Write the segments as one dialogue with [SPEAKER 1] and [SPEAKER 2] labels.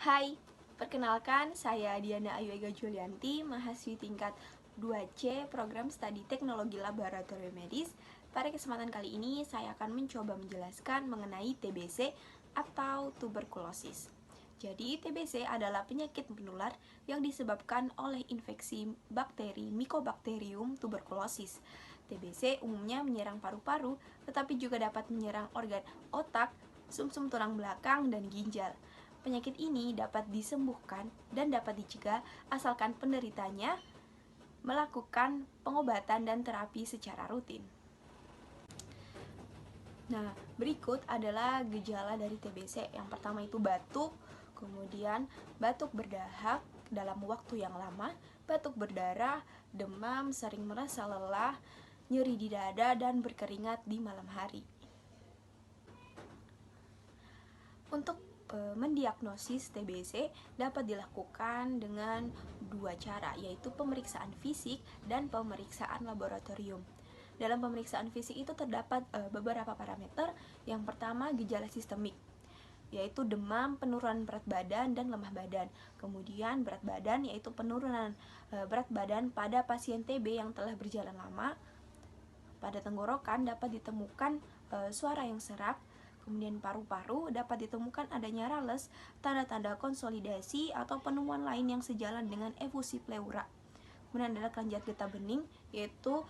[SPEAKER 1] Hai, perkenalkan saya Diana Ayu Ega Julianti, mahasiswi tingkat 2C Program Studi Teknologi Laboratorium Medis. Pada kesempatan kali ini saya akan mencoba menjelaskan mengenai TBC atau tuberkulosis. Jadi TBC adalah penyakit menular yang disebabkan oleh infeksi bakteri Mycobacterium tuberculosis. TBC umumnya menyerang paru-paru, tetapi juga dapat menyerang organ otak, sumsum tulang belakang, dan ginjal. Penyakit ini dapat disembuhkan dan dapat dicegah asalkan penderitanya melakukan pengobatan dan terapi secara rutin. Nah, berikut adalah gejala dari TBC. Yang pertama itu batuk, kemudian batuk berdahak dalam waktu yang lama, batuk berdarah, demam, sering merasa lelah, nyeri di dada, dan berkeringat di malam hari. Untuk mendiagnosis TBC dapat dilakukan dengan dua cara, yaitu pemeriksaan fisik dan pemeriksaan laboratorium. Dalam pemeriksaan fisik itu terdapat beberapa parameter. Yang pertama, gejala sistemik, yaitu demam, penurunan berat badan, dan lemah badan. Kemudian berat badan, yaitu penurunan berat badan pada pasien TB yang telah berjalan lama. Pada tenggorokan dapat ditemukan suara yang serak. Kemudian paru-paru dapat ditemukan adanya rales, tanda-tanda konsolidasi atau penemuan lain yang sejalan dengan efusi pleura. Kemudian adalah kelenjar getah bening, yaitu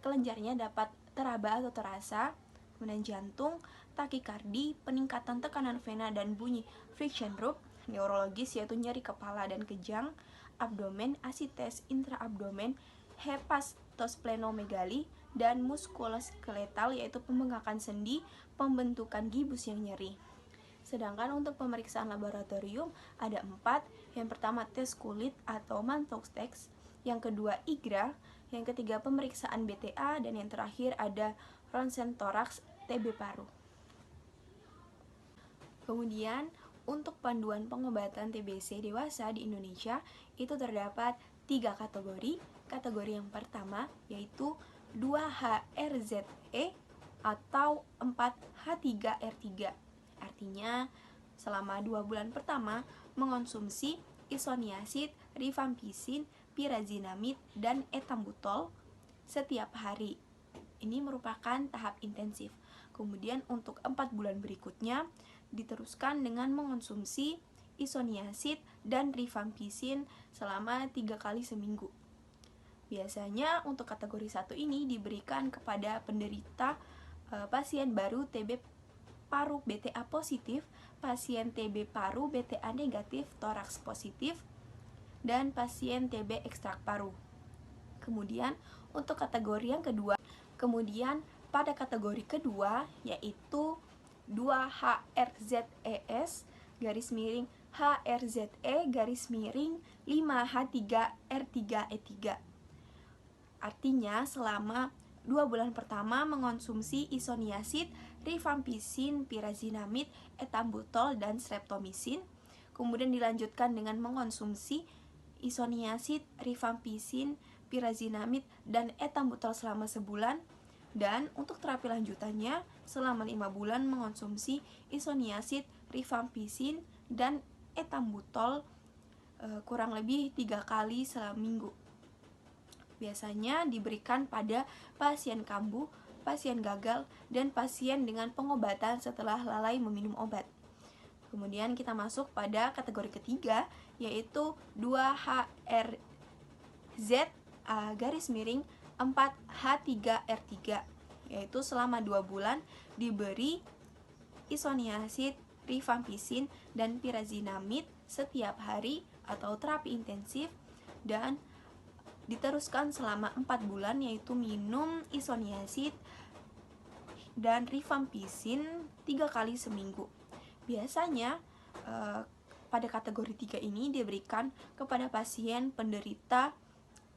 [SPEAKER 1] kelenjarnya dapat teraba atau terasa. Kemudian jantung, takikardi, peningkatan tekanan vena dan bunyi friction rub. Neurologis, yaitu nyeri kepala dan kejang. Abdomen, asites intraabdomen, hepatosplenomegali, dan muskuloskeletal, yaitu pembengkakan sendi, pembentukan gibus yang nyeri. Sedangkan untuk pemeriksaan laboratorium ada 4. Yang pertama tes kulit atau Mantoux test, yang kedua IGRA, yang ketiga pemeriksaan BTA, dan yang terakhir ada ronsen toraks TB paru. Kemudian untuk panduan pengobatan TBC dewasa di Indonesia itu terdapat 3 kategori. Kategori yang pertama yaitu 2-HRZE atau 4H3R3. Artinya selama 2 bulan pertama mengonsumsi isoniazid, rifampicin, pyrazinamide, dan etambutol setiap hari. Ini merupakan tahap intensif. Kemudian untuk 4 bulan berikutnya diteruskan dengan mengonsumsi isoniazid dan rifampicin selama 3 kali seminggu. Biasanya untuk kategori 1 ini diberikan kepada penderita pasien baru TB paru BTA positif, pasien TB paru BTA negatif toraks positif, dan pasien TB ekstrak paru. Kemudian untuk kategori yang kedua, kemudian pada kategori kedua yaitu 2-HRZES garis miring HRZE garis miring 5H3R3E3. Artinya selama 2 bulan pertama mengonsumsi isoniazid, rifampicin, pyrazinamide, etambutol, dan streptomycin. Kemudian dilanjutkan dengan mengonsumsi isoniazid, rifampicin, pyrazinamide, dan etambutol selama sebulan. Dan untuk terapi lanjutannya selama 5 bulan mengonsumsi isoniazid, rifampicin, dan etambutol kurang lebih 3 kali seminggu. Biasanya diberikan pada pasien kambuh, pasien gagal, dan pasien dengan pengobatan setelah lalai meminum obat. Kemudian kita masuk pada kategori ketiga yaitu 2-HRZ garis miring 4H3R3, yaitu selama 2 bulan diberi isoniazid, rifampicin, dan pyrazinamide setiap hari atau terapi intensif, dan diteruskan selama 4 bulan yaitu minum isoniazid dan rifampicin 3 kali seminggu. Biasanya pada kategori 3 ini diberikan kepada pasien penderita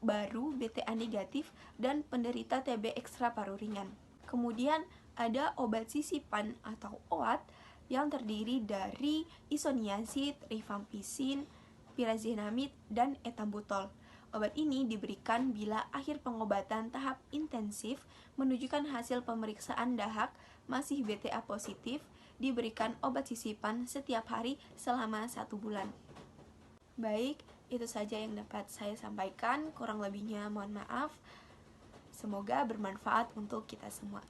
[SPEAKER 1] baru BTA negatif dan penderita TB ekstra paru ringan. Kemudian ada obat sisipan atau OAT yang terdiri dari isoniazid, rifampicin, pyrazinamide, dan etambutol. Obat ini diberikan bila akhir pengobatan tahap intensif menunjukkan hasil pemeriksaan dahak masih BTA positif diberikan obat sisipan setiap hari selama 1 bulan. Baik, itu saja yang dapat saya sampaikan. Kurang lebihnya mohon maaf. Semoga bermanfaat untuk kita semua.